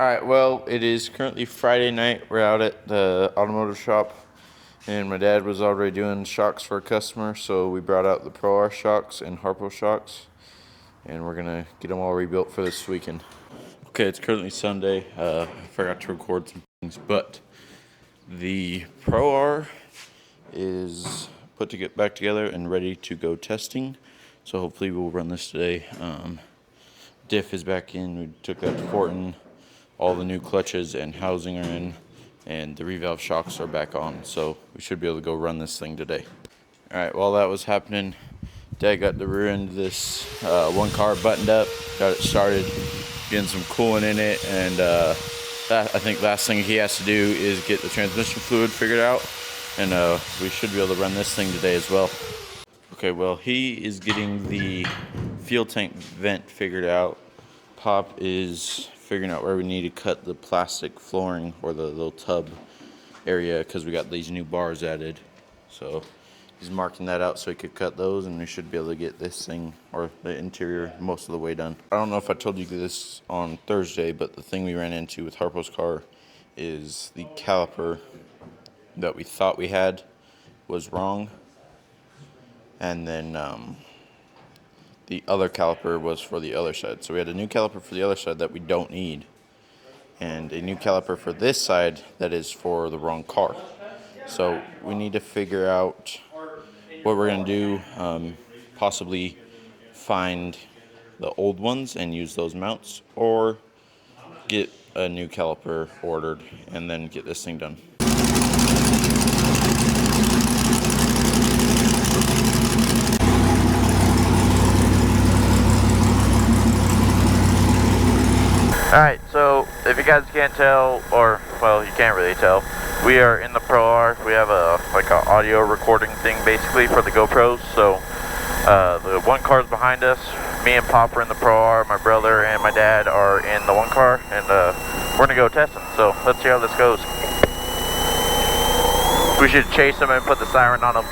Alright, well, it is currently Friday night. We're out at the automotive shop, and my dad was already doing shocks for a customer, so we brought out the Pro R shocks and Harpo shocks, and we're gonna get them all rebuilt for this weekend. Okay, it's currently Sunday. I forgot to record some things, but the Pro R is put to get back together and ready to go testing, so hopefully we'll run this today. Diff is back in. We took that to Fortin. All the new clutches and housing are in, and the revalve shocks are back on, so we should be able to go run this thing today. Alright, while that was happening, Dad got the rear end of this one car buttoned up, got it started, getting some coolant in it, and I think last thing he has to do is get the transmission fluid figured out, and we should be able to run this thing today as well. Okay, well, he is getting the fuel tank vent figured out. Pop is figuring out where we need to cut the plastic flooring or the little tub area because we got these new bars added. So he's marking that out so he could cut those, and we should be able to get this thing or the interior most of the way done. I don't know if I told you this on Thursday, but the thing we ran into with Harpo's car is the caliper that we thought we had was wrong, and then the other caliper was for the other side. So we had a new caliper for the other side that we don't need, and a new caliper for this side that is for the wrong car. So we need to figure out what we're going to do, possibly find the old ones and use those mounts, or get a new caliper ordered and then get this thing done. Alright, so if you guys can't tell, or, well, you can't really tell, we are in the Pro R. We have a audio recording thing basically for the GoPros. So the one car's behind us. Me and Pop are in the Pro R. My brother and my dad are in the one car, and we're gonna go testing. So let's see how this goes. We should chase them and put the siren on them.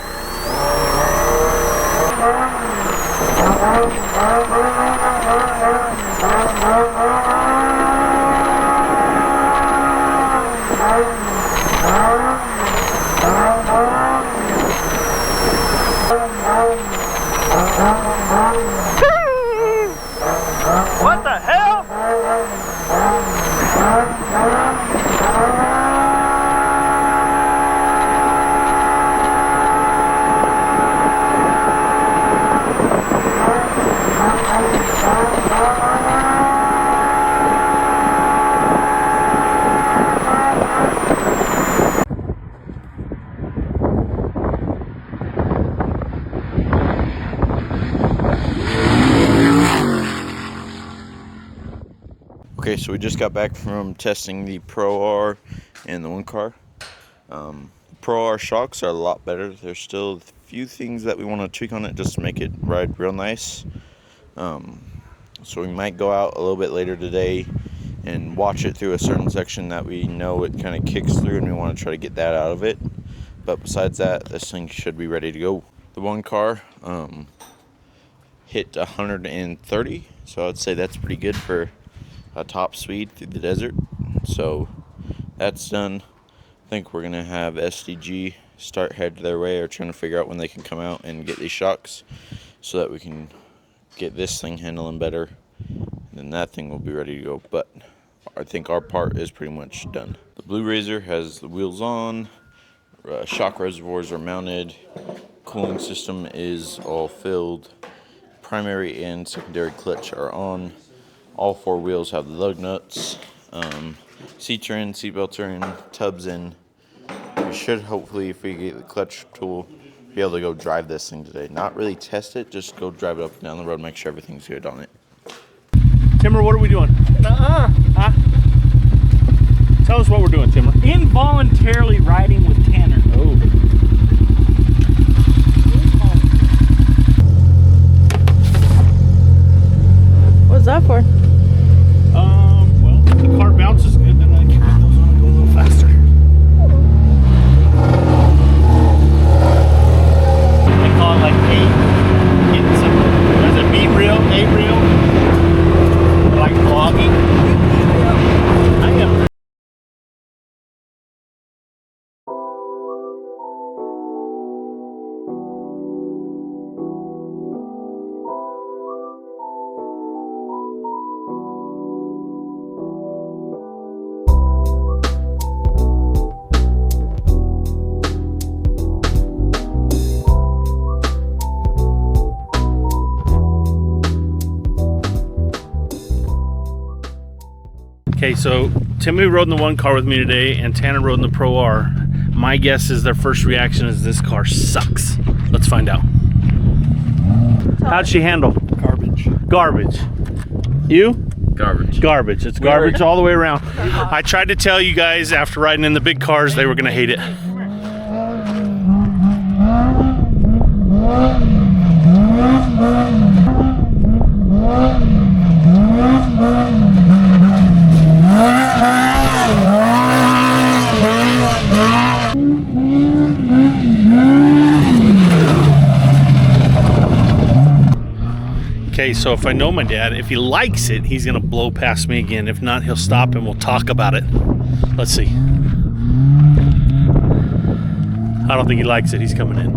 What the hell? Okay, so we just got back from testing the Pro R and the one car. Pro R shocks are a lot better. There's still a few things that we want to tweak on it just to make it ride real nice. So we might go out a little bit later today and watch it through a certain section that we know it kind of kicks through, and we want to try to get that out of it. But besides that, this thing should be ready to go. The one car hit 130, so I'd say that's pretty good for a top speed through the desert. So that's done. I think we're gonna have SDG start head their way, or trying to figure out when they can come out and get these shocks so that we can get this thing handling better, and then that thing will be ready to go. But I think our part is pretty much done. The Blue Razor has the wheels on, shock reservoirs are mounted, cooling system is all filled, primary and secondary clutch are on. All four wheels have the lug nuts, seats are in, seat belts are in, tubs in. We should hopefully, if we get the clutch tool, be able to go drive this thing today. Not really test it, just go drive it up and down the road, make sure everything's good on it. Timmer, what are we doing? Tell us what we're doing, Timmer. Involuntarily riding with Tanner. Oh. What's that for? Well, the car bounces good, then I can put those on and go a little faster. They call it like getting some, there's a B reel, A reel, like vlogging. Okay, so Timmy rode in the one car with me today, and Tanner rode in the Pro R. My guess is their first reaction is this car sucks. Let's find out. How'd she handle? Garbage. Garbage. You? Garbage. Garbage. It's garbage all the way around. I tried to tell you guys after riding in the big cars they were gonna hate it. Okay, so if I know my dad, if he likes it, he's gonna blow past me again. If not, he'll stop and we'll talk about it. Let's see. I don't think he likes it. He's coming in.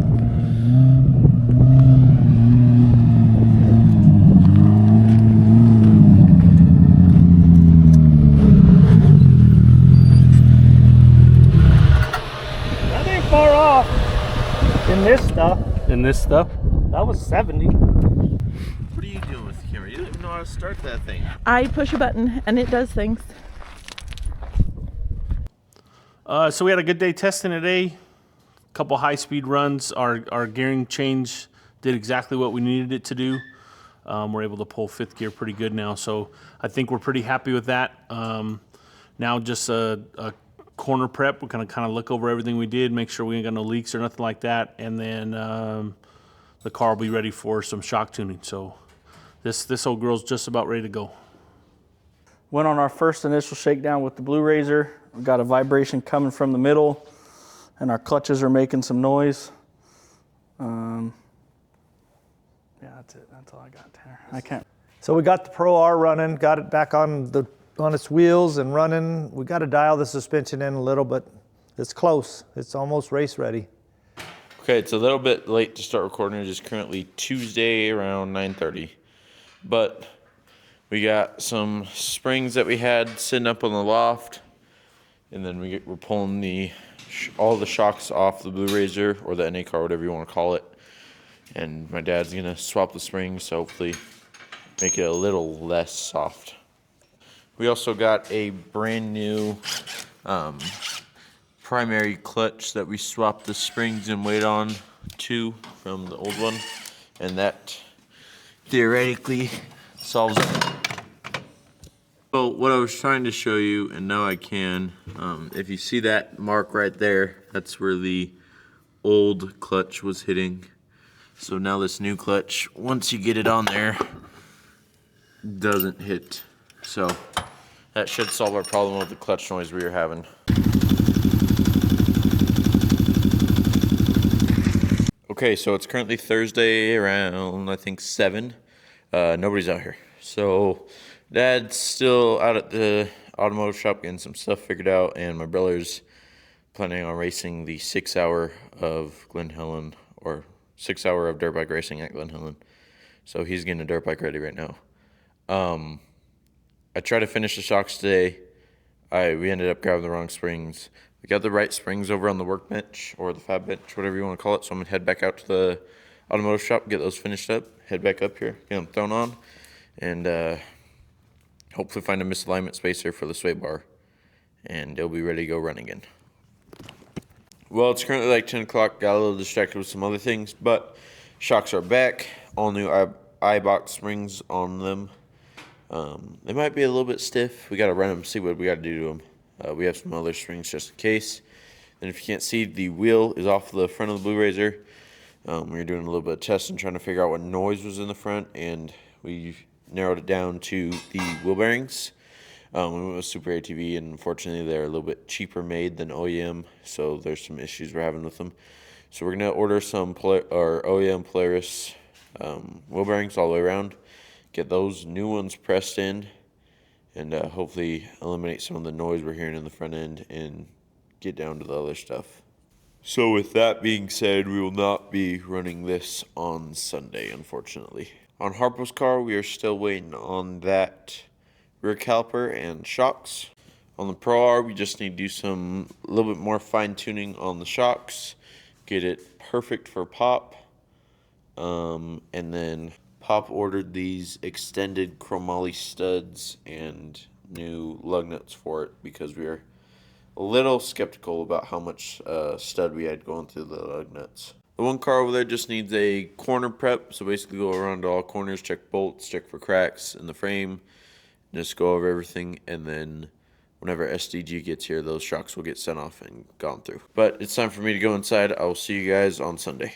That ain't far off. In this stuff, And this stuff? that was 70. What are you doing with the camera? You don't even know how to start that thing. I push a button and it does things. So we had a good day testing today. A couple high-speed runs. Our gearing change did exactly what we needed it to do. We're able to pull fifth gear pretty good now, so I think we're pretty happy with that. Now just a corner prep. We're gonna kind of look over everything we did, make sure we ain't got no leaks or nothing like that, and then the car will be ready for some shock tuning. So this old girl's just about ready to go. Went on our first initial shakedown with the Blue Razor. We got a vibration coming from the middle, and our clutches are making some noise. Yeah, that's it. That's all I got, Tanner. I can't. So we got the Pro R running, got it back on its wheels and running. We got to dial the suspension in a little, but it's close. It's almost race ready. Okay, it's a little bit late to start recording. It is currently Tuesday around 9:30. But we got some springs that we had sitting up on the loft. And then we're pulling all the shocks off the Blue Razor or the NA car, whatever you want to call it. And my dad's going to swap the springs to hopefully make it a little less soft. We also got a brand new primary clutch that we swapped the springs and weight on to from the old one, and that theoretically solves it. So what I was trying to show you, and now I can, if you see that mark right there, that's where the old clutch was hitting. So now this new clutch, once you get it on there, doesn't hit. So that should solve our problem with the clutch noise we were having. Okay, so it's currently Thursday around, I think, 7. Nobody's out here. So Dad's still out at the automotive shop getting some stuff figured out, and my brother's planning on racing the 6 hour of Glen Helen, or 6 hour of dirt bike racing at Glen Helen. So he's getting a dirt bike ready right now. I tried to finish the shocks today. We ended up grabbing the wrong springs. We got the right springs over on the workbench or the fab bench, whatever you want to call it. So I'm going to head back out to the automotive shop, get those finished up, head back up here, get them thrown on, and hopefully find a misalignment spacer for the sway bar. And it'll be ready to go run again. Well, it's currently like 10 o'clock. Got a little distracted with some other things, but shocks are back. All new I-box springs on them. They might be a little bit stiff. We got to run them, see what we got to do to them. We have some other springs just in case. And if you can't see, the wheel is off the front of the Blue Razor. We were doing a little bit of testing, trying to figure out what noise was in the front, and we narrowed it down to the wheel bearings. We went with Super ATV, and unfortunately they're a little bit cheaper made than OEM, so there's some issues we're having with them. So we're going to order some OEM Polaris wheel bearings all the way around, get those new ones pressed in, and hopefully eliminate some of the noise we're hearing in the front end and get down to the other stuff. So with that being said, we will not be running this on Sunday, unfortunately. On Harpo's car, we are still waiting on that rear caliper and shocks. On the Pro R, we just need to do a little bit more fine tuning on the shocks, get it perfect for Pop, and then Pop ordered these extended chromoly studs, and new lug nuts for it because we were a little skeptical about how much stud we had going through the lug nuts. The one car over there just needs a corner prep, so basically go around to all corners, check bolts, check for cracks in the frame, just go over everything, and then whenever SDG gets here, those shocks will get sent off and gone through. But it's time for me to go inside. I will see you guys on Sunday.